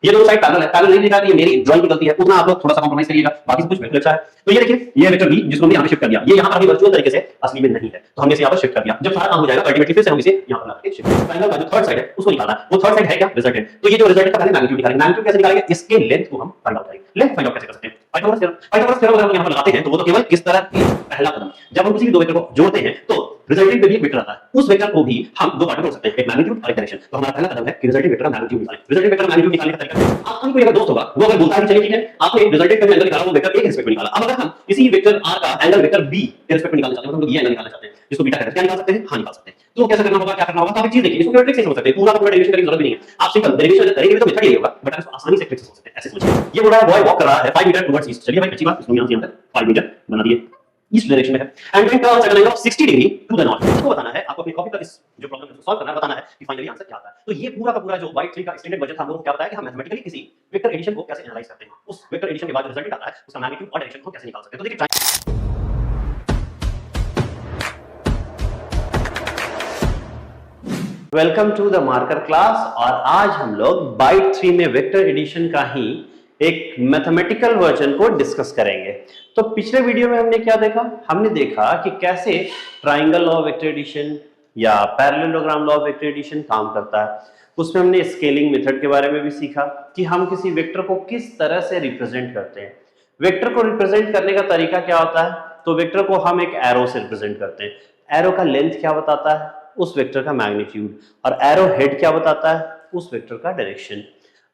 ये दोनों side parallel है, पैरेलल नहीं दिखा तो ये मेरी ड्राइंग की गलती है, उतना आप लोग थोड़ा सा कॉम्प्रोमाइज करिएगा, बाकी सब कुछ बिल्कुल अच्छा है। तो ये देखिए ये वेक्टर b जिसको हमने यहाँ पे शिफ्ट कर दिया, ये यहाँ पर अभी वर्चुअल तरीके से असली में नहीं है, तो हमने इसे यहाँ पर शिफ्ट कर दिया। जब सारा काम हो जाएगा तो अल्टीमेटली फिर से हम इसे यहाँ पर लाके शिफ्ट करेंगे। ट्रायंगल का जो थर्ड साइड है उसको निकालना है, वो थर्ड साइड है क्या, रिजल्टेंट। तो ये जो रिजल्टेंट का पहले मैग्नीट्यूड निकालेंगे, मैग्नीट्यूड कैसे निकालेंगे, इसके लेंथ को हम फाइंड आउट करेंगे। लेंथ फाइंड आउट कैसे कर सकते हैं, पाइथागोरस थ्योरम अगर हम यहाँ पर लगाते हैं तो वो तो केवल किस तरह की पहला कदम, जब हम किसी भी दो वेक्टर को जोड़ते हैं तो रिजल्टेंट में भी एक वेक्टर आता है, उस वेक्टर को भी हम दो पार्ट में तोड़ सकते हैं, एक मैग्नीट्यूड और एक डायरेक्शन। तो हमारा पहला कदम है कि रिजल्टेंट वेक्टर का मैग्नीट्यूड निकालें। रिजल्टेंट वेक्टर का मैग्नीट्यूड निकालने का तरीका, आपका कोई अगर दोस्त होगा वो अगर बोलता है चलिए ठीक है आपने रिजल्टेंट का एंगल निकाला, वो वेक्टर a के रिस्पेक्ट में निकाला, अब अगर हम इसी वेक्टर r का एंगल वेक्टर b के रिस्पेक्ट में निकालना चाहते हैं, मतलब हम लोग ये एंगल निकालना चाहते हैं जिसको बीटा कहते हैं, क्या निकाल सकते हैं, हां निकाल सकते हैं। तो कैसे करना होगा, क्या करना होगा, तो आप एक चीज देखिए, इसको ट्रिक से समझ सकते हैं, पूरा पूरा डेरिवेशन करने की जरूरत भी नहीं है, आप सिंपल डेरिवेशन करेंगे तो मेथड यही होगा, बट आप इसको आसानी से ट्रिक से समझ सकते हैं। ऐसे सोचिए, ये बोल रहा है बॉय वॉक कर रहा है 5 मीटर टुवर्ड्स ईस्ट, चलिए भाई अच्छी बात, इसको यहां से यहां तक 5 मीटर बना दिए, ईस्ट डायरेक्शन में है, and going turns at an angle of 60 degree to the north. इसको बताना है, आपको अपनी कॉपी पर इस जो प्रॉब्लम है उसको सॉल्व करना है, बताना है कि फाइनली आंसर क्या आता है। तो ये पूरा का पूरा जो बाइट 3 का एक्सटेंडेड वर्जन था, हम लोगों को क्या बताया कि हम मैथमेटिकली किसी वेक्टर एडिशन को कैसे एनालाइज करते हैं, उस वेक्टर एडिशन के बाद जो रिजल्ट आता है उसका मैग्नीट्यूड और डायरेक्शन को कैसे निकाल सकते हैं। तो देखिए welcome to the marker class, और आज हम लोग बाइट 3 में वेक्टर एडिशन का ही एक मैथमेटिकल वर्जन को डिस्कस करेंगे। तो पिछले वीडियो में हमने क्या देखा, हमने देखा कि कैसे triangle law of vector addition या parallelogram law of vector addition काम करता है। उसमें हमने स्केलिंग मेथड के बारे में भी सीखा कि हम किसी वेक्टर को किस तरह से रिप्रेजेंट करते हैं। वेक्टर को रिप्रेजेंट करने का तरीका क्या होता है, तो वेक्टर को हम एक एरो से रिप्रेजेंट करते हैं। एरो का लेंथ क्या बताता है, उस वेक्टर का मैग्नीट्यूड, और एरो हेड क्या बताता है, उस वेक्टर का डायरेक्शन।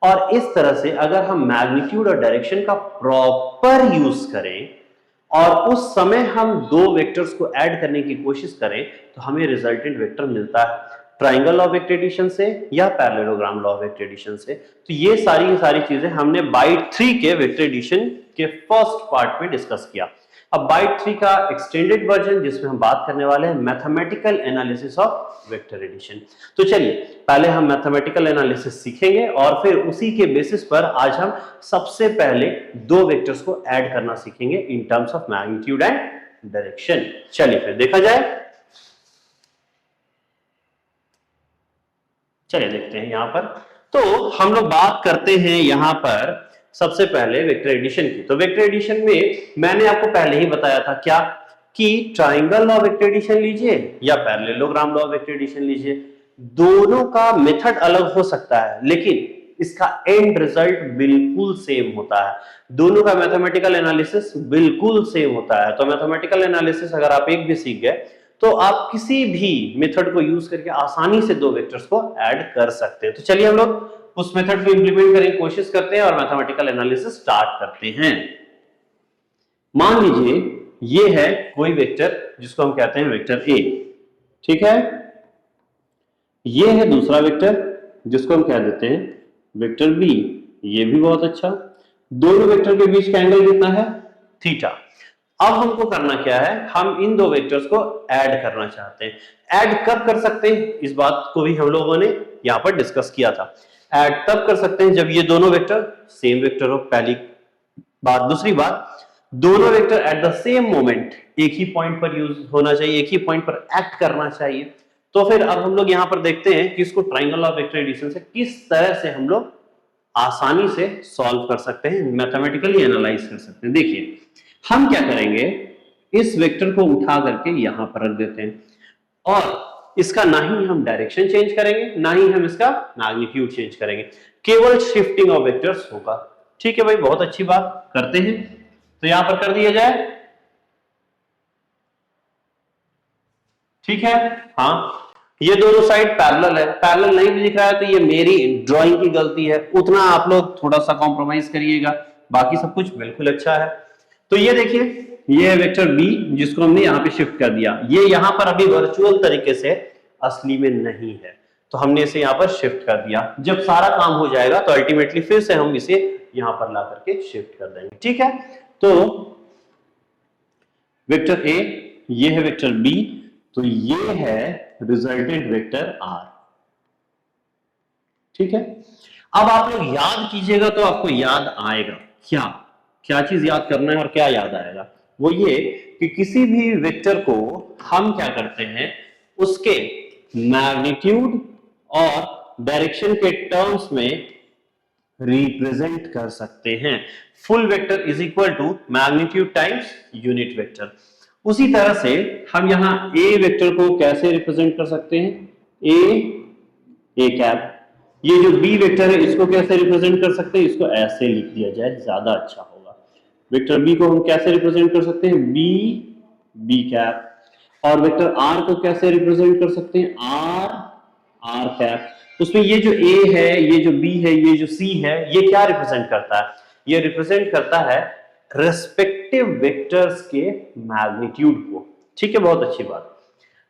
और इस तरह से अगर हम मैग्नीट्यूड और डायरेक्शन का प्रॉपर यूज करें और उस समय हम दो वेक्टर्स को ऐड करने की कोशिश करें तो हमें रिजल्टेंट वेक्टर मिलता है triangle law of vector addition से या parallelogram law of vector addition से। तो ये सारी चीजें हमने बाइट 3 के वेक्टर एडिशन के फर्स्ट पार्ट में डिस्कस किया। अब बाइट 3 का एक्सटेंडेड वर्जन जिसमें हम बात करने वाले हैं mathematical analysis of vector addition. तो चलिए पहले हम मैथमेटिकल एनालिसिस सीखेंगे और फिर उसी के बेसिस पर आज हम सबसे पहले दो वेक्टर्स को ऐड करना सीखेंगे in terms of magnitude and direction. चलिए फिर देखा जाए, चलिए देखते हैं यहां पर। तो हम लोग बात करते हैं यहां पर सबसे पहले वेक्टर एडिशन की। तो वेक्टर एडिशन में मैंने आपको पहले ही बताया था क्या, कि triangle law of vector addition लीजिए या parallelogram law of vector addition लीजिए, दोनों का मेथड अलग हो सकता है लेकिन इसका एंड रिजल्ट बिल्कुल सेम होता है। दोनों का मैथमेटिकल एनालिसिस बिल्कुल सेम होता है। तो मैथमेटिकल एनालिसिस अगर आप एक भी सीख गए तो आप किसी भी मेथड को यूज करके आसानी से दो वेक्टर्स को ऐड कर सकते हैं। तो चलिए हम लोग उस मेथड को इंप्लीमेंट करने की कोशिश करते हैं और मैथमेटिकल एनालिसिस स्टार्ट करते हैं। मान लीजिए ये है कोई वेक्टर जिसको हम कहते हैं वेक्टर ए, ठीक है। ये है दूसरा वेक्टर जिसको हम कह देते हैं वेक्टर बी, ये भी बहुत अच्छा। दोनों वेक्टर के बीच का एंगल कितना है, थीटा। अब हमको करना क्या है, हम इन दो वेक्टर्स को ऐड करना चाहते हैं। ऐड कब कर सकते हैं, इस बात को भी हम लोगों ने यहां पर डिस्कस किया था। ऐड तब कर सकते हैं जब ये दोनों वेक्टर सेम वेक्टर हो, पहली बात। दूसरी बात, दोनों vector at the same moment एक ही पॉइंट पर यूज होना चाहिए, एक ही पॉइंट पर एक्ट करना चाहिए। तो फिर अब हम लोग यहां पर देखते हैं कि इसको ट्राइंगल ऑफ वेक्टर एडिशन से किस तरह से हम लोग आसानी से सॉल्व कर सकते हैं, मैथमेटिकली एनालाइज कर सकते हैं। देखिए हम क्या करेंगे, इस वेक्टर को उठा करके यहां पर रख देते हैं और इसका ना ही हम डायरेक्शन चेंज करेंगे ना ही हम इसका मैग्नीट्यूड चेंज करेंगे, केवल शिफ्टिंग ऑफ वेक्टर्स होगा। ठीक है भाई, बहुत अच्छी बात, करते हैं। तो यहां पर कर दिया जाए, ठीक है। हाँ, ये दोनों साइड पैरेलल है, पैरेलल नहीं भी दिख रहा है तो ये मेरी ड्राइंग की गलती है, उतना आप लोग थोड़ा सा कॉम्प्रोमाइज करिएगा, बाकी सब कुछ बिल्कुल अच्छा है। तो ये देखिए ये है वेक्टर बी जिसको हमने यहाँ पे शिफ्ट कर दिया, ये यहाँ पर अभी वर्चुअल तरीके से असली में नहीं है तो हमने इसे यहाँ पर शिफ्ट कर दिया। जब सारा काम हो जाएगा तो अल्टीमेटली फिर से हम इसे यहाँ पर ला करके शिफ्ट कर देंगे, ठीक है। तो वेक्टर ए, ये है वेक्टर बी, तो ये है रिजल्टेंट वेक्टर आर, ठीक है। अब आप लोग याद कीजिएगा तो आपको याद आएगा क्या, क्या चीज याद करना है और क्या याद आएगा, वो ये कि किसी भी वेक्टर को हम क्या करते हैं, उसके मैग्नीट्यूड और डायरेक्शन के टर्म्स में रिप्रेजेंट कर सकते हैं। Full vector is equal to magnitude times unit vector. उसी तरह से हम यहां ए वेक्टर को कैसे रिप्रेजेंट कर सकते हैं, ए कैप। ये जो बी वेक्टर है इसको कैसे रिप्रेजेंट कर सकते हैं, इसको ऐसे लिख दिया जाए ज्यादा अच्छा होगा। वेक्टर बी को हम कैसे रिप्रेजेंट कर सकते हैं, बी कैप। और वेक्टर आर को कैसे रिप्रेजेंट कर सकते हैं, आर कैप। उसमें ये जो ए है, ये जो बी है, ये जो सी है, ये क्या रिप्रेजेंट करता है, ये रिप्रेजेंट करता है रेस्पेक्टिव वेक्टर्स के मैग्नीट्यूड को। ठीक है, बहुत अच्छी बात।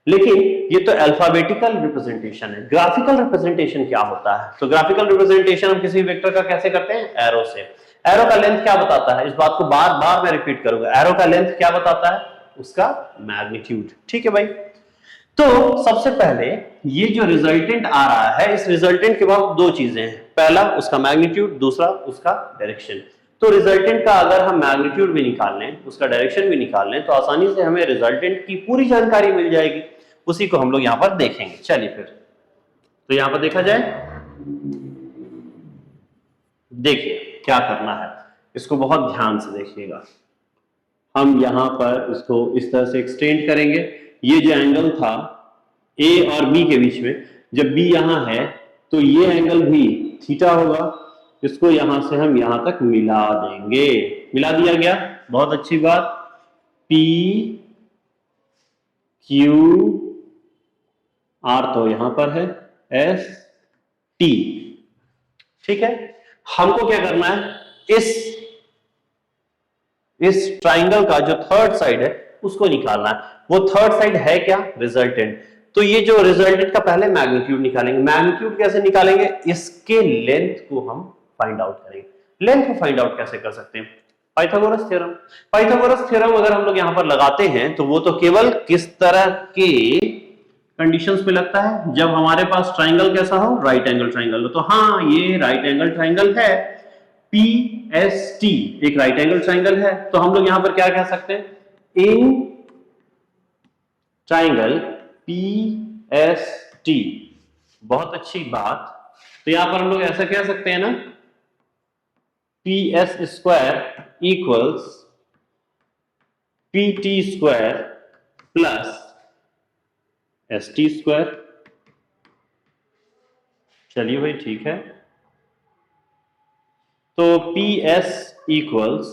लेकिन ये तो अल्फाबेटिकल रिप्रेजेंटेशन है। ग्राफिकल रिप्रेजेंटेशन क्या होता है, तो ग्राफिकल रिप्रेजेंटेशन हम किसी वेक्टर का कैसे करते हैं, एरो से। एरो का लेंथ क्या बताता है, इस बात को बार बार मैं रिपीट करूंगा, एरो का लेंथ क्या बताता है, उसका मैग्नीट्यूड। ठीक है भाई। तो सबसे पहले ये जो रिजल्टेंट आ रहा है, इस रिजल्टेंट के बाद दो चीजें हैं, पहला उसका मैग्नीट्यूड, दूसरा उसका डायरेक्शन। तो रिजल्टेंट का अगर हम मैग्नीट्यूड भी निकाल लें, उसका डायरेक्शन भी निकाल लें, तो आसानी से हमें रिजल्टेंट की पूरी जानकारी मिल जाएगी। उसी को हम लोग यहां पर देखेंगे। चलिए फिर तो यहां पर देखा जाए, देखिए क्या करना है, इसको बहुत ध्यान से देखिएगा। हम यहां पर इसको इस तरह से एक्सटेंड करेंगे। ये जो एंगल था ए और बी के बीच में, जब बी यहां है तो ये एंगल भी थीटा होगा। इसको यहां से हम यहां तक मिला देंगे, मिला दिया गया, बहुत अच्छी बात। पी क्यू आर तो यहां पर है, एस टी। ठीक है, हमको क्या करना है, इस ट्राइंगल का जो थर्ड साइड है उसको निकालना है। वो थर्ड साइड है क्या, रिजल्टेंट। तो ये जो रिजल्टेंट का पहले मैग्नीट्यूड निकालेंगे। मैग्नीट्यूड कैसे निकालेंगे, इसके लेंथ को हम फाइंड आउट करेंगे। लेंथ को फाइंड आउट कैसे कर सकते हैं, पाइथागोरस थ्योरम। पाइथागोरस थ्योरम अगर हम लोग यहां पर लगाते हैं तो वो तो केवल किस तरह के कंडीशंस पे लगता है, जब हमारे पास ट्राइंगल कैसा हो, राइट एंगल ट्राइंगल हो। तो हाँ, ये राइट एंगल ट्राइंगल है, PST एक राइट एंगल ट्राइंगल है। तो हम लोग यहां पर क्या कह सकते हैं, इन ट्राइंगल PST। बहुत अच्छी बात। तो यहां पर हम लोग ऐसा कह सकते हैं ना, PS square equals PT square plus ST square. चलिए भाई ठीक है। तो PS इक्वल्स,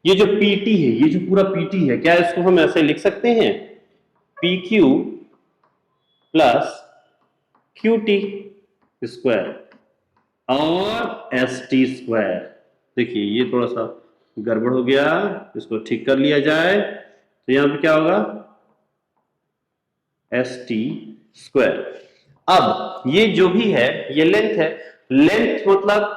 ये जो PT है, ये जो पूरा PT है, क्या इसको हम ऐसे लिख सकते हैं, PQ प्लस QT स्क्वायर और ST स्क्वायर। देखिए ये थोड़ा सा गड़बड़ हो गया, इसको ठीक कर लिया जाए। तो यहां पे क्या होगा, ST स्क्वायर। अब ये जो भी है ये लेंथ है। लेंथ मतलब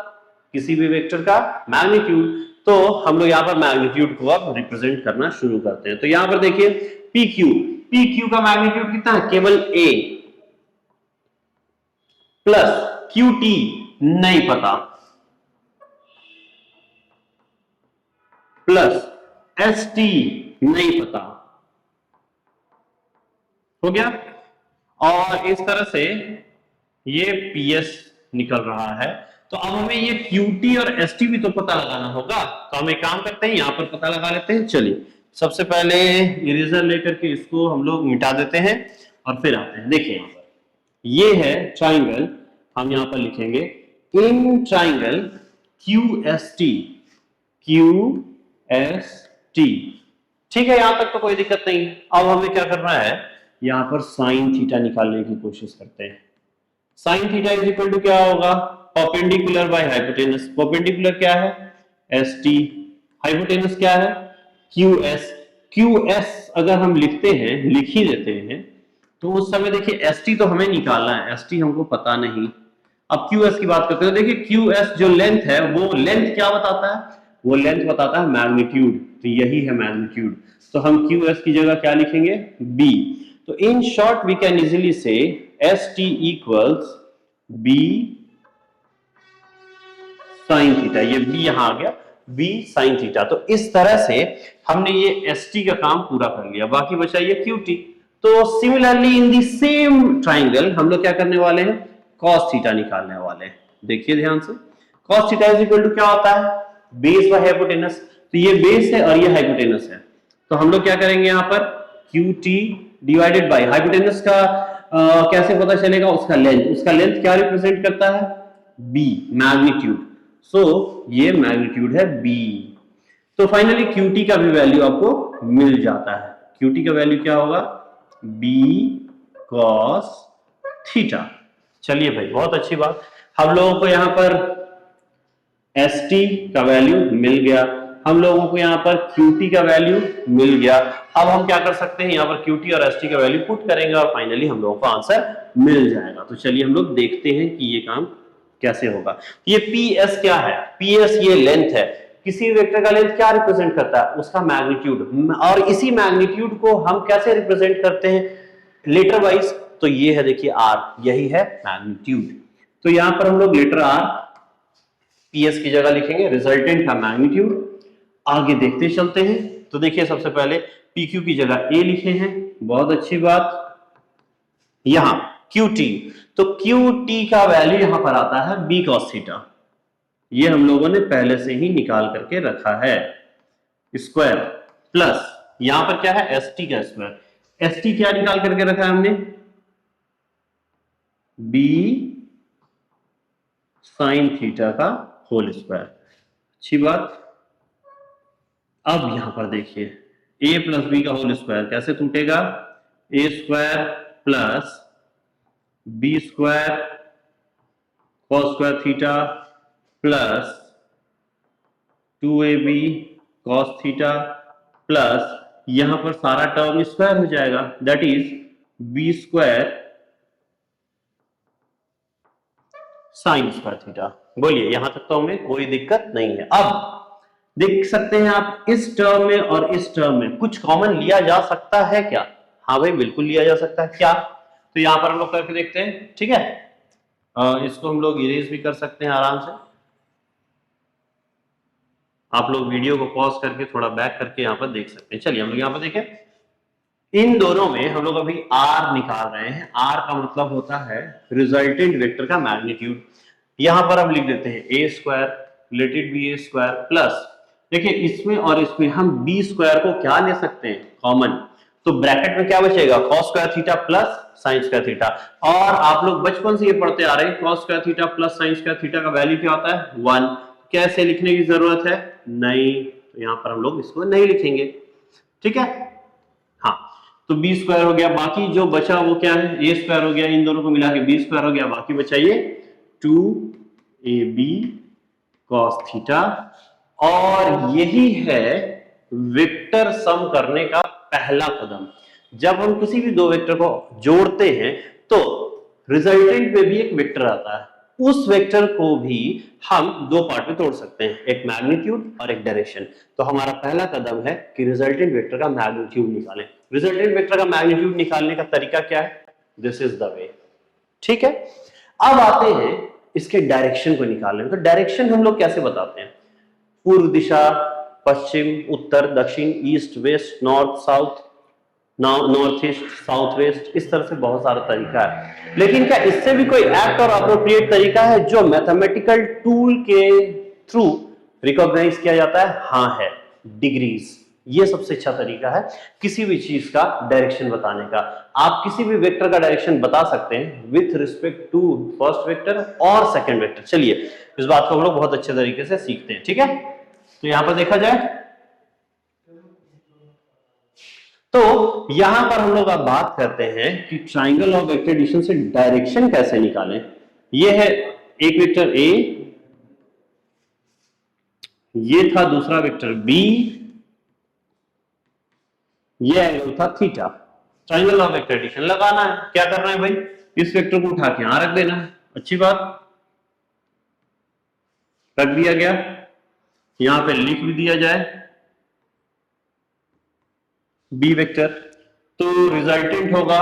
किसी भी वेक्टर का मैग्नीट्यूड। तो हम लोग यहां पर मैग्नीट्यूड को अब रिप्रेजेंट करना शुरू करते हैं। तो यहां पर देखिए PQ का मैग्नीट्यूड कितना है, केवल A प्लस QT नहीं पता, प्लस ST नहीं पता, हो गया। और इस तरह से ये PS निकल रहा है। तो अब हमें ये QT और ST भी तो पता लगाना होगा। तो हम एक काम करते हैं, यहां पर पता लगा लेते हैं। चलिए सबसे पहले इरेजर लेकर के इसको हम लोग मिटा देते हैं और फिर आते हैं। देखिए यहां पर ये है ट्राइंगल, हम यहां पर लिखेंगे इन ट्राइंगल QST। ठीक है, यहां तक तो कोई दिक्कत नहीं। अब हमें क्या करना है, यहां पर साइन थीटा निकालने की कोशिश करते हैं। Sine theta is equal to क्या होगा, परपेंडिकुलर बाय हाइपोटेनस। परपेंडिकुलर क्या है, ST, हाइपोटेनस क्या है, QS अगर हम लिखते हैं, लिख ही देते हैं, तो उस समय देखिए ST तो हमें निकालना है, ST हमको पता नहीं। अब QS की बात करते हैं। देखिए QS जो लेंथ है, वो लेंथ क्या बताता है, वो लेंथ बताता है मैग्नीट्यूड। तो यही है मैग्नीट्यूड। तो हम QS की जगह क्या लिखेंगे, B। तो in short we can easily say ST equals B sine theta. ये B यहां आ गया, B साइन थीटा। तो इस तरह से हमने ये ST का काम पूरा कर लिया, बाकी बचा ये QT। तो similarly in the same triangle हम लोग क्या करने वाले हैं, cos थीटा निकालने वाले हैं। देखिए ध्यान से, cos theta is equal to क्या होता है, बेस बाय हाइपोटेनस। तो ये बेस है और ये हाइपोटेनस है, तो हम लोग क्या करेंगे यहाँ पर QT डिवाइडेड बाय हाइपोटेनस का कैसे पता चलेगा, उसका लेंथ क्या रिप्रेजेंट करता है, B मैग्नीट्यूड। सो ये मैग्नीट्यूड है B। तो फाइनली QT का भी वैल्यू आपको मिल जाता है। QT का वैल्यू क्या होगा, B cos थीटा। चलिए भाई बहुत अच्छी बात, हम लोगों को यहाँ पर ST का वैल्यू मिल गया, हम लोगों को यहाँ पर QT का वैल्यू मिल गया। अब हम क्या कर सकते हैं, यहाँ पर QT और ST का वैल्यू पुट करेंगे और फाइनली हम लोगों को आंसर मिल जाएगा। तो चलिए हम लोग देखते हैं कि ये काम कैसे होगा। ये PS क्या है, PS ये लेंथ है, किसी वेक्टर का लेंथ क्या रिप्रेजेंट करता है, उसका मैग्नीट्यूड, और इसी मैग्नीट्यूड को हम कैसे रिप्रेजेंट करते हैं लेटर वाइज, तो ये है देखिए R, यही है मैग्नीट्यूड। तो यहां पर हम लोग लेटर R PS की जगह लिखेंगे, रिजल्टेंट का मैग्नीट्यूड। आगे देखते चलते हैं, तो देखिए सबसे पहले PQ की जगह A लिखे हैं, बहुत अच्छी बात। यहां QT, तो QT का वैल्यू यहां पर आता है B cos थीटा, ये हम लोगों ने पहले से ही निकाल करके रखा है, स्क्वायर प्लस यहां पर क्या है ST का स्क्वायर, ST क्या निकाल करके रखा है हमने, B sin थीटा का होल स्क्वायर। अच्छी बात। अब यहां पर देखिए A प्लस B का होल स्क्वायर कैसे टूटेगा, A square plus B square cos square theta plus 2AB cos theta plus यहां पर सारा टर्म स्क्वायर हो जाएगा, that is B square sine square theta. बोलिए यहां तक तो हमें कोई दिक्कत नहीं है। अब देख सकते हैं आप इस टर्म में और इस टर्म में कुछ कॉमन लिया जा सकता है क्या, हाँ भाई बिल्कुल लिया जा सकता है। क्या, तो यहां पर हम लोग करके देखते हैं, ठीक है। इसको हम लोग इरेज भी कर सकते हैं आराम से, आप लोग वीडियो को पॉज करके थोड़ा बैक करके यहां पर देख सकते हैं। चलिए हम लोग यहां पर देखें, इन दोनों में हम लोग अभी R निकाल रहे हैं, R का मतलब होता है रिजल्टेंट वेक्टर का मैग्नीट्यूड। यहां पर हम लिख देते हैं A स्क्वायर लेटेड B A स्क्वायर प्लस, देखिए इसमें और इसमें हम B स्क्वायर को क्या ले सकते हैं कॉमन, तो ब्रैकेट में क्या बचेगा cos square theta plus sin square theta. और आप लोग बचपन से ये पढ़ते आ रहे हैं cos square theta plus sin square theta का वैल्यू क्या होता है 1, कैसे लिखने की जरूरत है नहीं, तो यहां पर हम लोग इसको नहीं लिखेंगे, ठीक है। हाँ, तो B स्क्वायर हो गया, बाकी जो बचा वो क्या है A स्क्वायर हो गया, इन दोनों को मिला के B स्क्वायर हो गया, बाकी बचा ये 2AB cos थीटा। और यही है वेक्टर सम करने का पहला कदम। जब हम किसी भी दो वेक्टर को जोड़ते हैं तो रिजल्टेंट में भी एक वेक्टर आता है, उस वेक्टर को भी हम दो पार्ट में तोड़ सकते हैं, एक मैग्नीट्यूड और एक डायरेक्शन। तो हमारा पहला कदम है कि रिजल्टेंट वेक्टर का मैग्नीट्यूड निकालें। रिजल्टेंट वेक्टर का मैग्नीट्यूड निकालने का तरीका क्या है, दिस इज द वे, ठीक है। अब आते हैं इसके डायरेक्शन को निकालने। तो डायरेक्शन हम लोग कैसे बताते हैं, पूर्व दिशा, पश्चिम, उत्तर, दक्षिण, east west, north south, north east, south west, इस तरह से बहुत सारा तरीका है। लेकिन क्या इससे भी कोई एप्ट और अप्रोप्रिएट तरीका है जो मैथमेटिकल टूल के थ्रू रिकॉग्नाइज किया जाता है, हाँ है, डिग्रीज। ये सबसे अच्छा तरीका है किसी भी चीज का डायरेक्शन बताने का। आप किसी भी वेक्टर का डायरेक्शन बता सकते हैं with respect to first vector और सेकंड वेक्टर। चलिए इस बात को हम लोग बहुत अच्छे तरीके से सीखते हैं, ठीक है। तो यहां पर देखा जाए तो यहां पर हम लोग अब बात करते हैं कि ट्राइंगल ऑफ वेक्टर एडिशन से डायरेक्शन कैसे निकालें। ये है एक वेक्टर A, ये था दूसरा वेक्टर B, ये एंगल था theta. Triangle of vector addition लगाना है, क्या करना है भाई, इस वेक्टर को उठा के यहां रख देना है। अच्छी बात, रख दिया गया, यहां पे लिख भी दिया जाए B वेक्टर, तो रिजल्टेंट होगा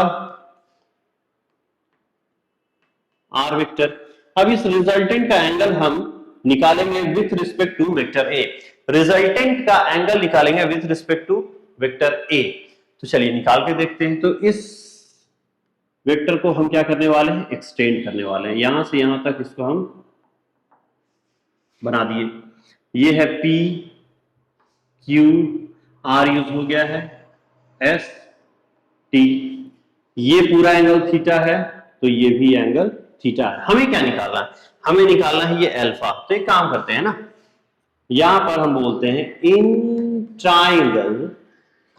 R वेक्टर। अब इस रिजल्टेंट का एंगल हम निकालेंगे with respect to vector A। Resultant का एंगल निकालेंगे with respect to vector A। तो चलिए निकाल के देखते हैं। तो इस वेक्टर को हम क्या करने वाले हैं, एक्सटेंड करने वाले हैं, यहां से यहां तक इसको हम बना दिए। ये है P Q R यूज हो गया है, S T, ये पूरा एंगल थीटा है, तो ये भी एंगल थीटा है। हमें क्या निकालना है? हमें निकालना है ये अल्फा। तो एक काम करते हैं ना, यहां पर हम बोलते हैं इन ट्राइंगल,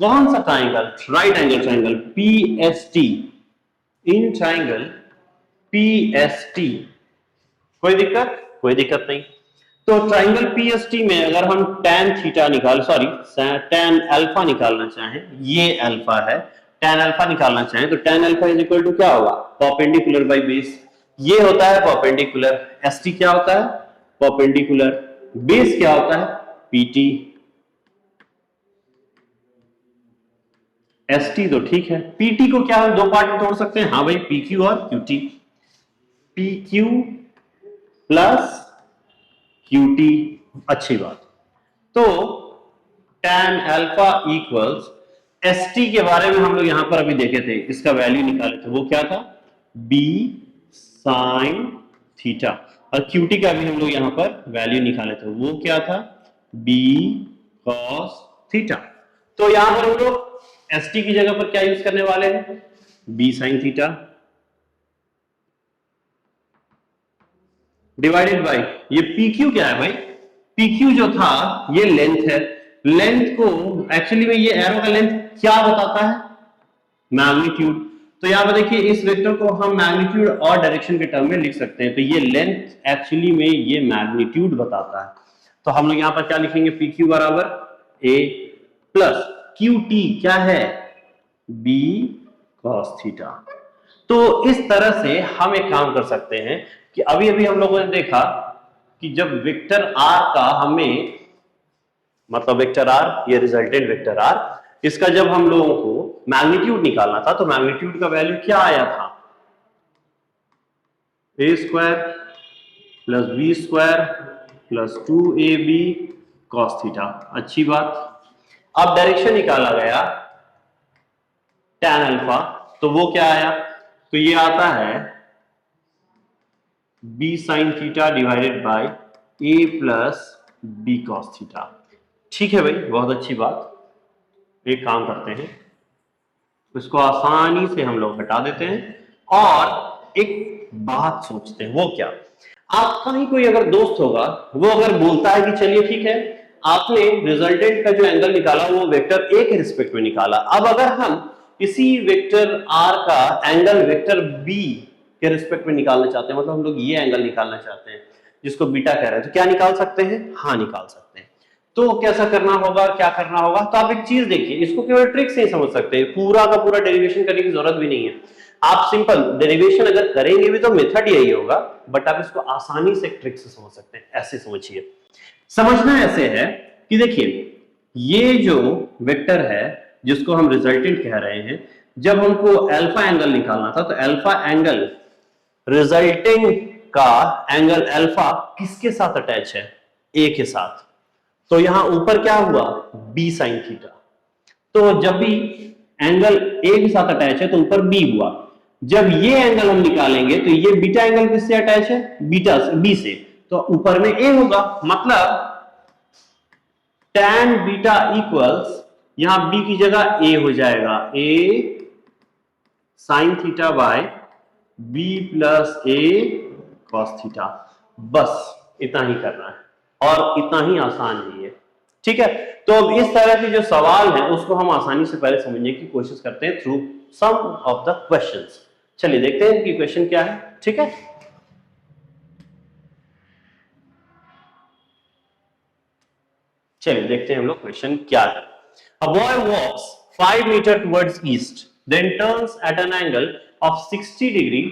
कौन सा triangle? Right angle triangle PST, in triangle PST। कोई दिक्कत? कोई दिक्कत नहीं। तो ट्राइंगल PST में अगर हम tan थीटा tan अल्फा निकालना चाहें, ये अल्फा है, tan अल्फा निकालना चाहें तो tan alpha is equal to क्या होगा? Perpendicular by base. ये होता है परपेंडिकुलर, ST क्या होता है? परपेंडिकुलर, बेस क्या होता है? PT। ST तो ठीक है, PT को क्या हम दो पार्ट में तोड़ सकते हैं? हाँ भाई, PQ और QT। PQ प्लस QT, अच्छी बात। तो tan अल्फा इक्वल्स ST के बारे में हम लोग यहां पर अभी देखे थे, इसका वैल्यू निकाले थे, वो क्या था? B sin theta. और QT का भी हम लोग यहां पर वैल्यू निकाले थे, वो क्या था? B cos theta. तो यहां पर हम लोग ST की जगह पर क्या यूज करने वाले हैं? B sin theta divided by ये PQ क्या है भाई? PQ जो था ये लेंथ है। लेंथ को एक्चुअली में ये एरो का लेंथ क्या बताता है? मैग्नीट्यूड। तो यहां पर देखिए, इस वेक्टर को हम मैग्नीट्यूड और डायरेक्शन के टर्म में लिख सकते हैं। तो ये लेंथ एक्चुअली में ये मैग्नीट्यूड बताता है। तो हम लोग यहां पर क्या लिखेंगे? PQ बराबर A प्लस QT क्या है? B cos theta. तो इस तरह से हम एक काम कर सकते हैं कि अभी अभी हम लोगों ने देखा कि जब वेक्टर R का हमें, मतलब वेक्टर R, ये रिजल्टेंट वेक्टर R, इसका जब हम लोगों को मैग्नीट्यूड निकालना था तो मैग्नीट्यूड का वैल्यू क्या आया था? A square plus B square plus 2AB cos theta. अच्छी बात। अब डायरेक्शन निकाला गया tan अल्फा, तो वो क्या आया? तो ये आता है B sin theta divided by A plus B cos theta. ठीक है भाई, बहुत अच्छी बात। एक काम करते हैं, इसको आसानी से हम लोग हटा देते हैं और एक बात सोचते हैं। वो क्या? आपका ही कोई अगर दोस्त होगा, वो अगर बोलता है कि चलिए ठीक है, आपने रिजल्टेंट का जो एंगल निकाला वो वेक्टर A के रिस्पेक्ट में निकाला, अब अगर हम इसी वेक्टर R का एंगल वेक्टर B के रिस्पेक्ट में निकालना चाहते हैं, मतलब हम लोग ये एंगल निकालना चाहते हैं जिसको बीटा कह रहे हैं, तो क्या निकाल सकते हैं? हाँ, निकाल सकते हैं। तो कैसा करना होगा, क्या करना होगा? तो आप एक चीज देखिए, इसको केवल ट्रिक से ही समझ सकते हैं, पूरा का पूरा डेरिवेशन करने की जरूरत भी नहीं है। आप सिंपल डेरिवेशन अगर करेंगे भी तो मेथड यही होगा, बट आप इसको आसानी से ट्रिक से समझ सकते हैं। ऐसे समझिए, समझना ऐसे है कि देखिए, ये जो वेक्टर है जिसको हम रिजल्टेंट कह रहे हैं, जब हमको अल्फा एंगल निकालना था तो अल्फा एंगल, रिजल्टिंग का एंगल अल्फा किसके साथ अटैच है? ए के साथ। तो यहां ऊपर क्या हुआ? B sin theta. तो जब भी एंगल ए के साथ अटैच है तो ऊपर B हुआ। जब ये एंगल हम निकालेंगे तो ये बीटा एंगल किससे अटैच है? बीटा से, B से, तो ऊपर में A होगा। मतलब tan बीटा इक्वल्स, यहां B की जगह A हो जाएगा, A sin theta by B plus A cos theta. बस इतना ही करना है और इतना ही आसान ही है। ठीक है, तो अब इस तरह के जो सवाल हैं उसको हम आसानी से पहले समझने की कोशिश करते हैं through some of the questions. चलिए देखते हैं कि क्वेश्चन क्या है। ठीक है, चलिए देखते हैं हम लोग क्वेश्चन क्या है। A boy walks 5 meter towards east, then turns at an angle of 60 degree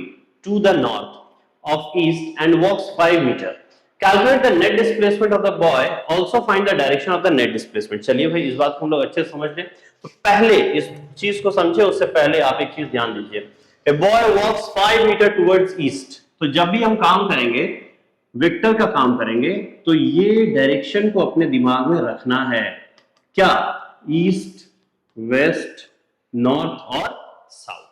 to the north of east and walks 5 meter. Calculate the net displacement of the boy. Also find the direction of the net displacement. चलिए भाई, इस बात को हम लोग अच्छे से समझ लें। तो पहले इस चीज को समझे, उससे पहले आप एक चीज ध्यान दीजिए। A boy walks 5 meter towards east. तो जब भी हम काम करेंगे, वेक्टर का काम करेंगे, तो ये डायरेक्शन को अपने दिमाग में रखना है। क्या? ईस्ट, वेस्ट, नॉर्थ और साउथ।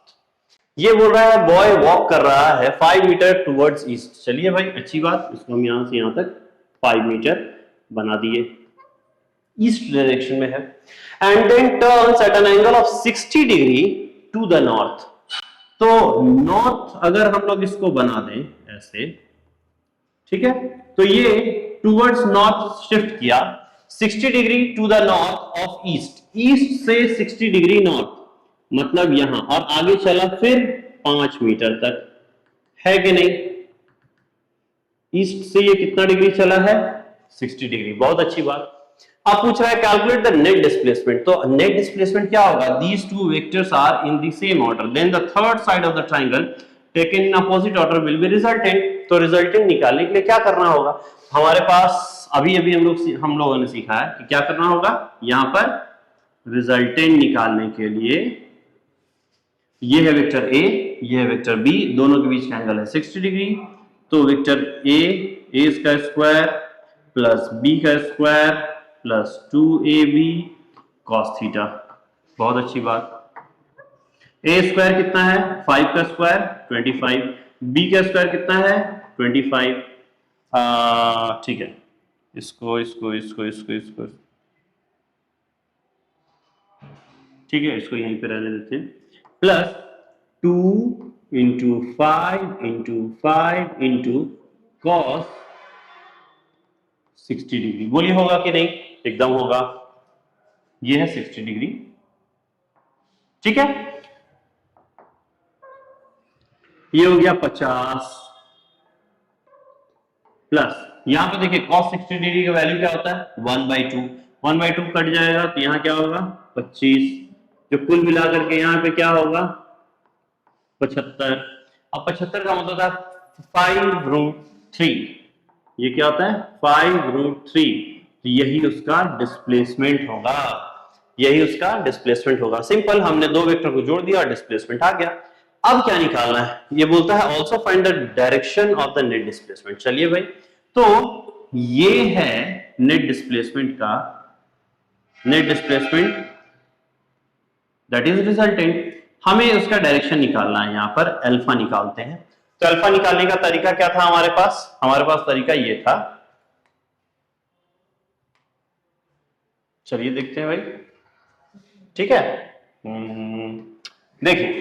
ये बोल रहा है बॉय वॉक कर रहा है 5 मीटर टुवर्ड्स ईस्ट। चलिए भाई, अच्छी बात, इसको हम यहां से यहां तक 5 मीटर बना दिए, ईस्ट डायरेक्शन में है। And then turns at an angle of 60 degree to the north. तो नॉर्थ अगर हम लोग इसको बना दें ऐसे, ठीक है, तो ये टूवर्ड्स नॉर्थ शिफ्ट किया 60 degree to the north of east, east से 60 डिग्री नॉर्थ, मतलब यहां, और आगे चला फिर 5 मीटर तक, है कि नहीं? ईस्ट से ये कितना डिग्री चला है? 60 डिग्री। बहुत अच्छी बात। अब पूछ रहा है कैलकुलेट द नेट डिस्प्लेसमेंट। तो नेट डिस्प्लेसमेंट क्या होगा? These two vectors are in the same order, then the third side of the triangle taken in opposite order will be resultant. तो रिजल्टेंट निकालने के लिए क्या करना होगा? हमारे पास अभी हम लोगों ने सीखा है कि क्या करना होगा। यहां पर रिजल्टेंट निकालने के लिए ये है वेक्टर ए, ये है वेक्टर बी, दोनों के बीच का एंगल है 60 डिग्री। तो वेक्टर ए का स्क्वायर प्लस बी का square plus 2ab cos theta. बहुत अच्छी बात। ए स्क्वायर कितना है? 5 का स्क्वायर 25, बी का स्क्वायर कितना है? 25। ठीक है, इसको इसको इसको इसको इसको ठीक है, इसको यहीं पे रहने देते हैं। Plus 2 into 5 into 5 into cos 60 degree. बोलिए होगा कि नहीं? एकदम होगा। ये है 60 डिग्री, ठीक है। ये हो गया 50 प्लस यहां पे देखिए cos 60 डिग्री का वैल्यू क्या होता है? 1/2। 1/2 कट जाएगा तो यहां क्या होगा? 25, जो कुल मिलाकर के यहां पे क्या होगा? 75। अब 75 का मतलब था 5√3। ये क्या होता है? 5√3। तो यही उसका डिस्प्लेसमेंट होगा, यही उसका डिस्प्लेसमेंट होगा। सिंपल, हमने दो वेक्टर को जोड़ दिया और डिस्प्लेसमेंट आ गया। अब क्या निकालना है? ये बोलता है also find the direction of the net displacement. चलिए भाई, तो ये है नेट डिस्प्लेसमेंट का, net displacement that is resultant. हमें उसका डायरेक्शन निकालना है। यहां पर अल्फा निकालते हैं। तो अल्फा निकालने का तरीका क्या था हमारे पास? हमारे पास तरीका ये था, चलिए देखते हैं भाई, ठीक है। देखिए,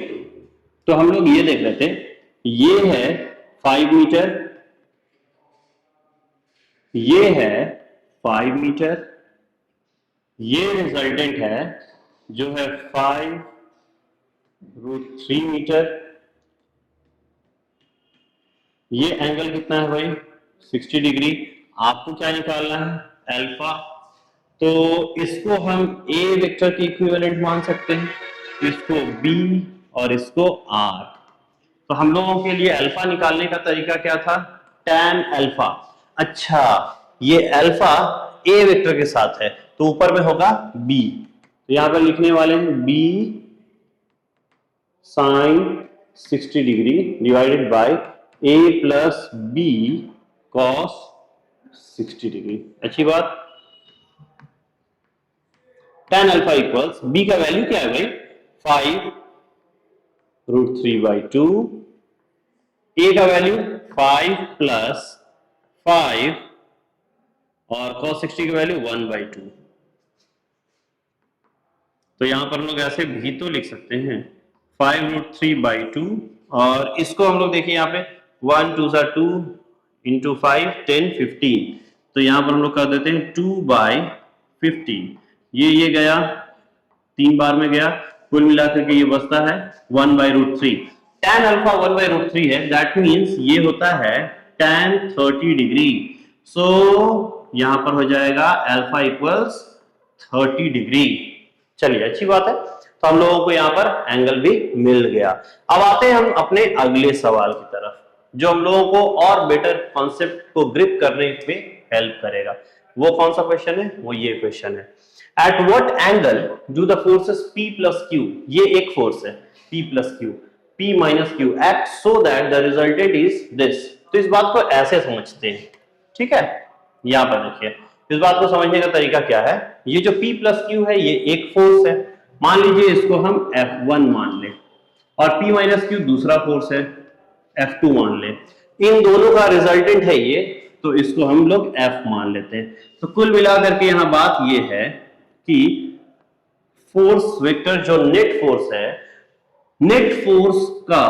तो हम लोग ये देख लेते हैं, ये है 5 मीटर, ये है 5 मीटर, ये रिजल्टेंट है जो है 5√3 मीटर। ये एंगल कितना है भाई? 60 डिग्री। आपको क्या निकालना है? अल्फा। तो इसको हम ए वेक्टर की इक्विवेलेंट मान सकते हैं, इसको बी और इसको आर। तो हम लोगों के लिए अल्फा निकालने का तरीका क्या था? tan alpha. अच्छा, ये अल्फा ए वेक्टर के साथ है तो ऊपर में होगा बी, तो यहां पर लिखने वाले हैं B sine 60 degree divided by A plus B cos 60 degree. अच्छी बात। tan अल्फा इक्वल्स बी का वैल्यू क्या है भाई? 5√3/2, ए का वैल्यू 5 प्लस 5 और cos 60 का वैल्यू 1/2। तो यहां पर हम लोग ऐसे भी तो लिख सकते हैं 5√3/2, और इसको हम लोग देखिए यहाँ पे 1 2 2 इंटू 5 10 15, तो यहां पर हम लोग कर देते हैं 2/15। ये गया 3 बार में गया, कुल मिलाकर के ये बचता है 1/√3। tan अल्फा 1/√3 है, दैट मींस ये होता है tan 30 डिग्री। सो यहां पर हो जाएगा अल्फा इक्वल्स 30 डिग्री। चलिए, अच्छी बात है। तो हम लोगों को यहाँ पर एंगल भी मिल गया। अब आते हैं हम अपने अगले सवाल की तरफ, जो हम लोगों को और बेटर कॉन्सेप्ट को ग्रिप करने में हेल्प करेगा। वो कौन सा क्वेश्चन है? वो ये क्वेश्चन है, at what angle do the forces P plus Q, ये एक फोर्स है P plus Q, P minus Q act so that the resultant is this. तो इस बात को ऐसे समझते हैं, ठीक है। यहां पर देखिए, इस बात को समझने का तरीका क्या है? ये जो P प्लस Q है ये एक फोर्स है, मान लीजिए इसको हम F1 मान ले, और P माइनस Q दूसरा फोर्स है, F2 मान ले। इन दोनों का रिजल्टेंट है ये, तो इसको हम लोग F मान लेते हैं। तो कुल मिलाकर के यहाँ बात ये है कि फोर्स वेक्टर जो नेट फोर्स है, नेट फोर्स का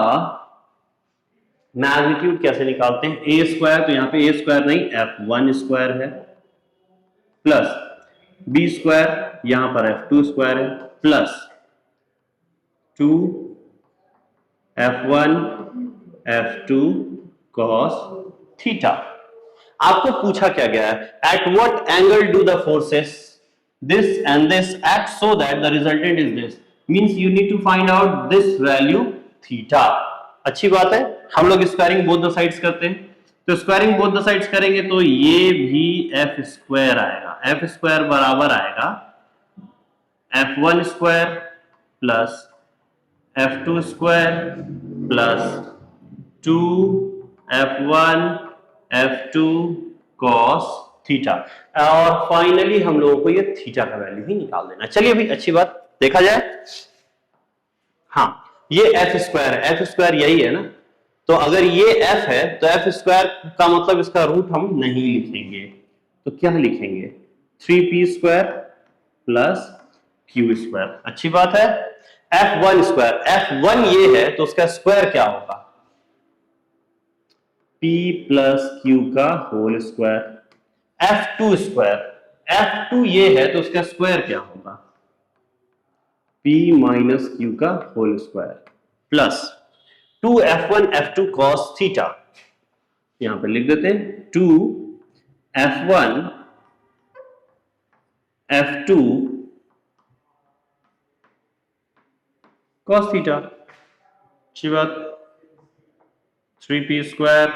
मैग्नीट्यूड कैसे निकालते हैं, ए स्क्वायर, तो यहां पे ए स्क्वायर नहीं F1 स्क्वायर है, प्लस बी स्क्वायर, यहां पर F2 स्क्वायर है, plus 2 F1 F2 cos theta. आपको पूछा क्या गया है, at what angle do the forces this and this act so that the resultant is this, means you need to find out this value theta. अच्छी बात है, हम लोग स्क्वायरिंग बोथ द साइड्स करते हैं, तो स्क्वायरिंग बोथ द साइड्स करेंगे तो ये भी एफ स्क्वायर आएगा, एफ स्क्वायर बराबर आएगा F1 square plus F2 square plus 2F1 F2 cos theta, और फाइनली हम लोगों को ये थीटा का वैल्यू ही निकाल देना। चलिए अभी अच्छी बात देखा जाए, हाँ ये एफ स्क्वायर है, एफ स्क्वायर यही है ना, तो अगर ये एफ है तो एफ स्क्वायर का मतलब इसका रूट हम नहीं लिखेंगे, तो क्या लिखेंगे 3p square plus Q square. अच्छी बात है, F1 स्क्वायर, F1 ये है तो उसका स्क्वायर क्या होगा p प्लस क्यू का whole square. F2 square, F2 ये है तो उसका स्क्वायर क्या होगा p माइनस क्यू का whole square, plus 2F1 F2 cos theta, यहां पर लिख देते हैं 2F1 F2 cos थीटा। अच्छी बात, 3p square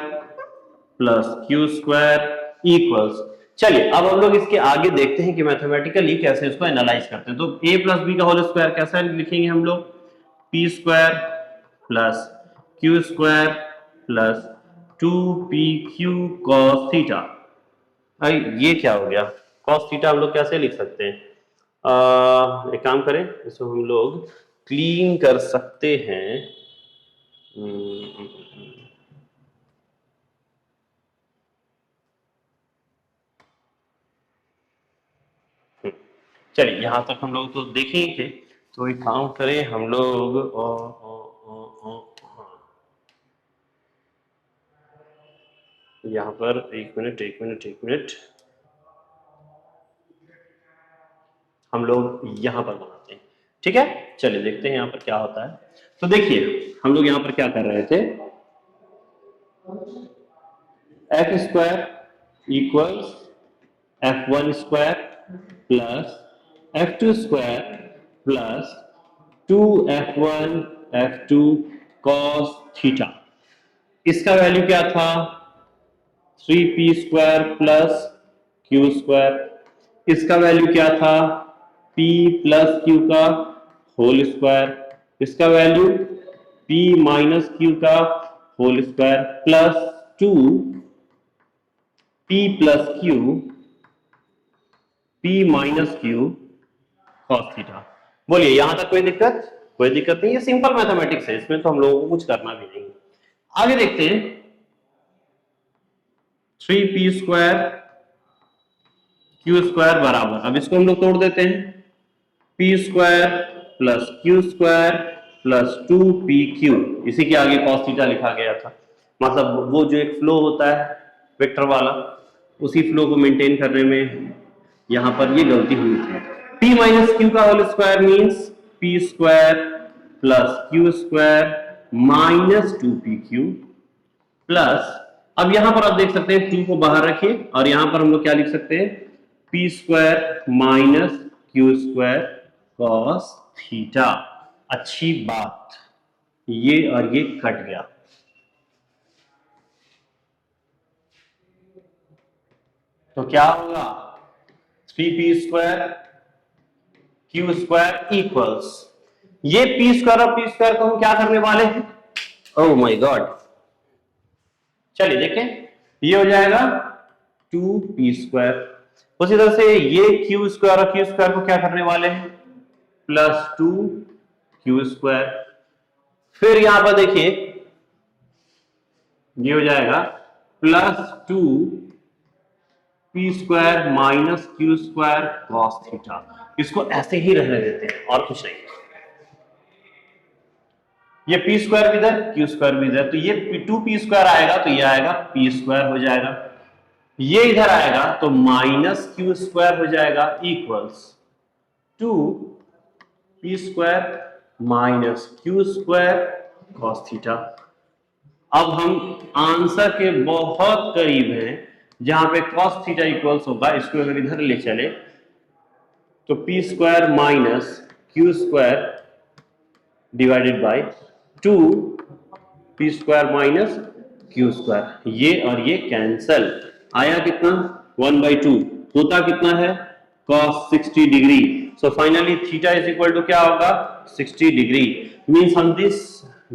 plus Q square equals. चलिए अब हम लोग इसके आगे देखते हैं कि मैथमेटिकली कैसे इसको एनालाइज करते हैं। तो a प्लस बी का होल स्क्वायर कैसा लिखेंगे हम लोग, p square plus Q square plus 2pq cos theta. ये क्या हो गया, cos थीटा हम लोग कैसे लिख सकते हैं, एक काम करें, इसको हम लोग क्लीन कर सकते हैं। चलिए यहां तक हम लोग तो देखेंगे थे, तो एक काम करें हम लोग यहां पर एक मिनट हम लोग यहां पर बनाते हैं, ठीक है। चलिए देखते हैं यहां पर क्या होता है। तो देखिए हम लोग यहां पर क्या कर रहे थे, X square equals F1 square plus F2 square plus 2F1 F2 cos theta. इसका वैल्यू क्या था 3p square plus Q square, इसका वैल्यू क्या था p प्लस क्यू का होल स्क्वायर, इसका वैल्यू p माइनस क्यू का whole square plus 2p plus Q p minus Q cos theta. बोलिए यहां तक कोई दिक्कत, कोई दिक्कत नहीं, ये सिंपल मैथमेटिक्स है, इसमें तो हम लोगों को कुछ करना भी नहीं। आगे देखते हैं 3p स्क्वायर क्यू स्क्वायर बराबर, अब इसको हम लोग तोड़ देते हैं, p square plus Q square plus 2pq, इसी के आगे cos थीटा लिखा गया था, मतलब वो जो एक फ्लो होता है वेक्टर वाला, उसी फ्लो को मेंटेन करने में यहां पर ये गलती हुई थी। p माइनस क्यू का whole square means p square plus Q square minus 2pq plus, अब यहां पर आप देख सकते हैं 2 को बाहर रखिए और यहां पर हम लोग क्या लिख सकते हैं p square minus Q square cos theta. अच्छी बात, ये और ये कट गया, तो क्या होगा 3p square Q square equals, ये p स्क्वायर और p स्क्वायर को हम क्या करने वाले हैं, ओह माय गॉड, चलिए देखें, ये हो जाएगा 2p स्क्वायर, उसी तरह से ये q स्क्वायर और q स्क्वायर को क्या करने वाले हैं प्लस 2q स्क्वायर, फिर यहां पर देखिए ये हो जाएगा plus 2 P square minus Q square cos theta. इसको ऐसे ही रहने देते हैं और कुछ नहीं। ये पी स्क्वायर भी इधर, क्यू स्क्वायर भी इधर, तो ये 2p स्क्वायर आएगा तो ये आएगा पी स्क्वायर हो जाएगा। ये इधर आएगा तो माइनस क्यू स्क्वायर हो जाएगा equals 2p square minus Q square cos theta. अब हम आंसर के बहुत करीब हैं, जहां पे कॉस थीटा इक्वल्स होगा, इसको अगर इधर ले चले तो P square minus Q square divided by 2p square minus Q square, ये और ये कैंसल, आया कितना 1/2, होता कितना है cos 60 degree. So finally theta is equal to क्या होगा 60 डिग्री। मींस हम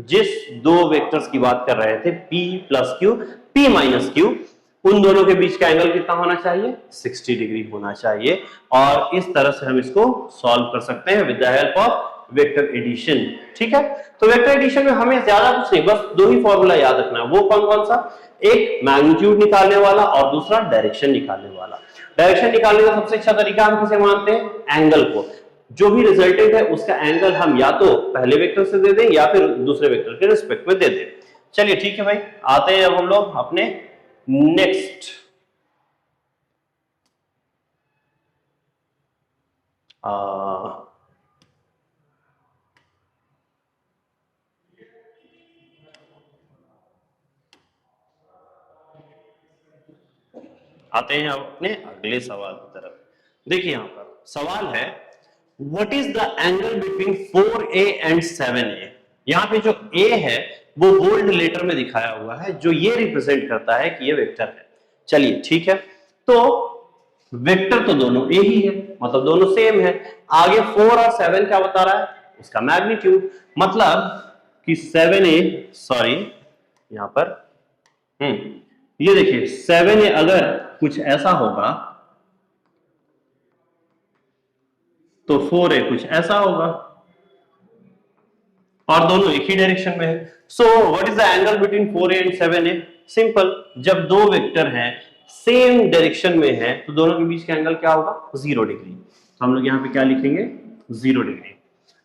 जिस दो वेक्टर्स की बात कर रहे थे p plus Q, p minus Q, उन दोनों के बीच का एंगल कितना होना चाहिए 60 डिग्री होना चाहिए। और इस तरह से हम इसको सॉल्व कर सकते हैं with the help of vector addition. ठीक है, तो वेक्टर एडिशन में हमें ज्यादा कुछ नहीं, बस दो ही फॉर्मूला याद रखना है। वो कौन कौन सा, एक मैग्नीट्यूड निकालने वाला और दूसरा डायरेक्शन निकालने वाला। डायरेक्शन निकालने का सबसे अच्छा तरीका हम किसे मानते हैं, एंगल को। जो भी रिजल्टेंट है उसका एंगल हम या तो पहले वेक्टर से दे दें या फिर दूसरे वेक्टर के रिस्पेक्ट में दे दें। चलिए ठीक है भाई, आते हैं अब हम लोग अपने नेक्स्ट आते हैं अब अपने अगले सवाल की तरफ। देखिए यहां पर सवाल है what is the angle between 4a and 7a। यहां पे जो a है वो बोल्ड लेटर में दिखाया हुआ है, जो ये रिप्रेजेंट करता है कि ये वेक्टर है। चलिए ठीक है, तो वेक्टर तो दोनों a ही है, मतलब दोनों सेम है। आगे 4 और 7 क्या बता रहा है, उसका मैग्नीट्यूड, मतलब कि 7a, सॉरी यहां पर ये देखिए 7a अगर कुछ ऐसा होगा तो 4a कुछ ऐसा होगा, और दोनों एक ही डायरेक्शन में है। So what is the angle between 4a and 7a। Simple, जब दो वेक्टर हैं सेम डायरेक्शन में है तो दोनों के बीच का एंगल क्या होगा 0 डिग्री। तो हम लोग यहाँ पे क्या लिखेंगे 0 डिग्री।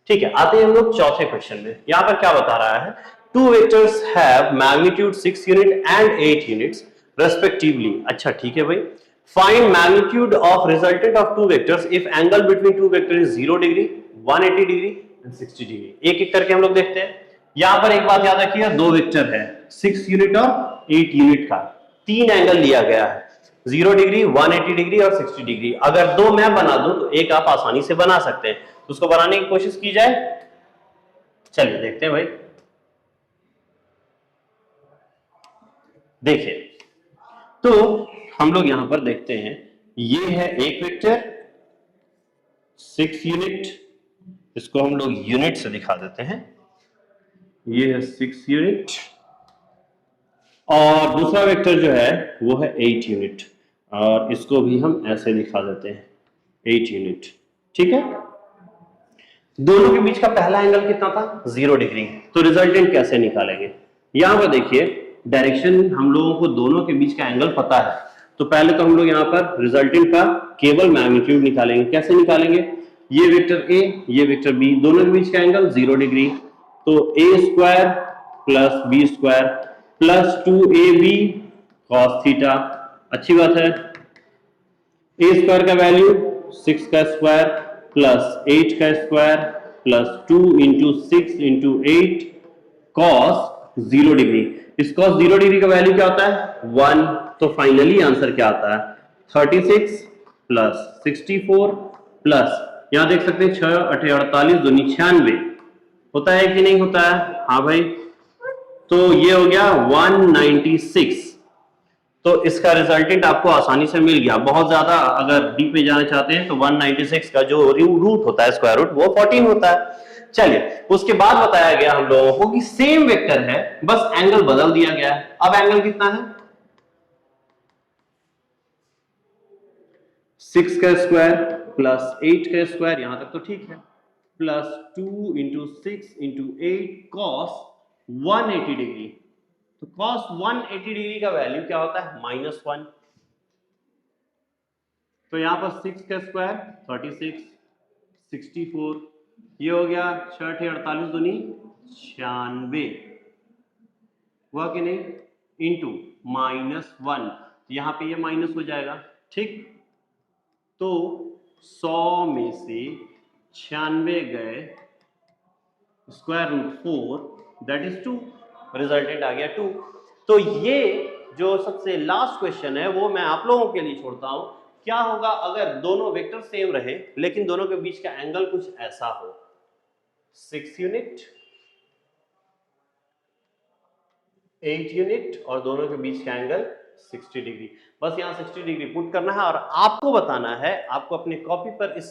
ठीक है, आते हैं हम लोग चौथे क्वेश्चन में। यहां पर क्या बता रहा है, two vectors have magnitude 6 unit and 8 units respectively. अच्छा ठीक है भाई, find magnitude of resultant of two vectors if angle between two vector is 0 degree, 180 degree and 60 degree. एक एक करके हम लोग देखते हैं। यहां पर एक बात याद रखिएगा, दो वेक्टर है 6 यूनिट और 8 यूनिट का, तीन एंगल लिया गया है 0 डिग्री, 180 डिग्री और 60 डिग्री। अगर दो मैं बना दूं तो एक आप आसानी से बना सकते हैं, तो उसको बनाने की कोशिश की जाए। चलिए देखते हैं भाई। देखिए तो हम लोग यहां पर देखते हैं, ये है एक वेक्टर 6 यूनिट, इसको हम लोग यूनिट से दिखा देते हैं, ये है 6 यूनिट, और दूसरा वेक्टर जो है वो है 8 यूनिट, और इसको भी हम ऐसे दिखा देते हैं 8 यूनिट। ठीक है, दोनों के बीच का पहला एंगल कितना था 0 डिग्री। तो रिजल्टेंट कैसे निकालेंगे, यहां पर देखिए डायरेक्शन हम लोगों को दोनों के बीच का एंगल पता है, तो पहले तो हम लोग यहां पर रिजल्टेंट का केवल मैग्नीट्यूड निकालेंगे। कैसे निकालेंगे, ये वेक्टर a, ये वेक्टर b, दोनों के बीच का एंगल 0 डिग्री, तो a square plus b square plus 2ab cos theta. अच्छी बात है, a स्क्वायर का वैल्यू 6 का स्क्वायर प्लस 8 का square plus 2 into 6 into 8 cos 0 degree. इस कॉस 0 डिग्री का वैल्यू क्या होता है 1, तो फाइनली आंसर क्या आता है 36 प्लस 64 प्लस, यहां देख सकते हैं 6 8 48 2 96 होता है कि नहीं होता है, हाँ भाई, तो ये हो गया 196। तो इसका रिजल्टेंट आपको आसानी से मिल गया। बहुत ज्यादा अगर डीप में जाना चाहते हैं तो 196 का जो रूट होता है स्क्वायर रूट वो 14 होता है। चलिए उसके बाद बताया गया हम लोगों को कि सेम वेक्टर है, बस एंगल बदल दिया गया है। अब एंगल कितना है 6 का स्क्वायर प्लस 8 का स्क्वायर, यहां तक तो ठीक है, plus 2 into 6 into 8 cos 180 degree. तो cos 180 डिग्री का वैल्यू क्या होता है -1। तो यहाँ पर 6 का स्क्वायर 36, 64, ये हो गया 6 48 दूनी 96, हुआ कि नहीं, इंटू -1, यहाँ पे ये माइनस हो जाएगा, ठीक। तो 100 में से 96 गए, square root 4 that is 2, resultant आ गया 2। तो ये जो सबसे लास्ट क्वेश्चन है वो मैं आप लोगों के लिए छोड़ता हूं। क्या होगा अगर दोनों वेक्टर सेम रहे लेकिन दोनों के बीच का एंगल कुछ ऐसा हो, 6 यूनिट, 8 यूनिट और दोनों के बीच का एंगल 60 डिग्री। बस यहाँ 60 डिग्री पुट करना है और आपको बताना है, आपको अपने कॉपी पर इस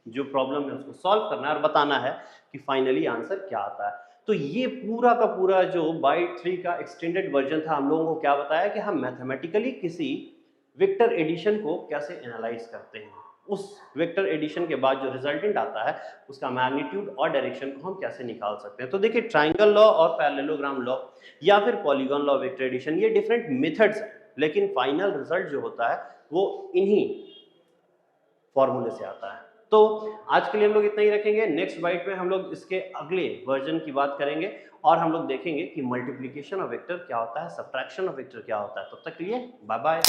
जो प्रॉब्लम है उसको सॉल्व करना है और बताना है कि फाइनली आंसर क्या आता है। तो ये पूरा का पूरा जो बाइट 3 का एक्सटेंडेड वर्जन था, हम लोगों को क्या बताया कि हम मैथमेटिकली किसी वेक्टर एडिशन को कैसे एनालाइज करते हैं, उस वेक्टर एडिशन के बाद जो रिजल्टेंट आता है उसका मैग्नीट्यूड और डायरेक्शन को हम कैसे निकाल सकते हैं। तो देखिए, ट्राइंगल लॉ और पैरेललोग्राम लॉ या फिर पॉलीगॉन लॉ वेक्टर एडिशन, ये डिफरेंट मेथड्स हैं, लेकिन फाइनल रिजल्ट जो होता है वो इन्हीं फॉर्मूले से आता है। तो आज के लिए हम लोग इतना ही रखेंगे। नेक्स्ट बाइट में हम लोग इसके अगले वर्जन की बात करेंगे और हम लोग देखेंगे कि मल्टीप्लिकेशन ऑफ वेक्टर क्या होता है, सब्ट्रैक्शन ऑफ वेक्टर क्या होता है। तब तक के लिए बाय बाय।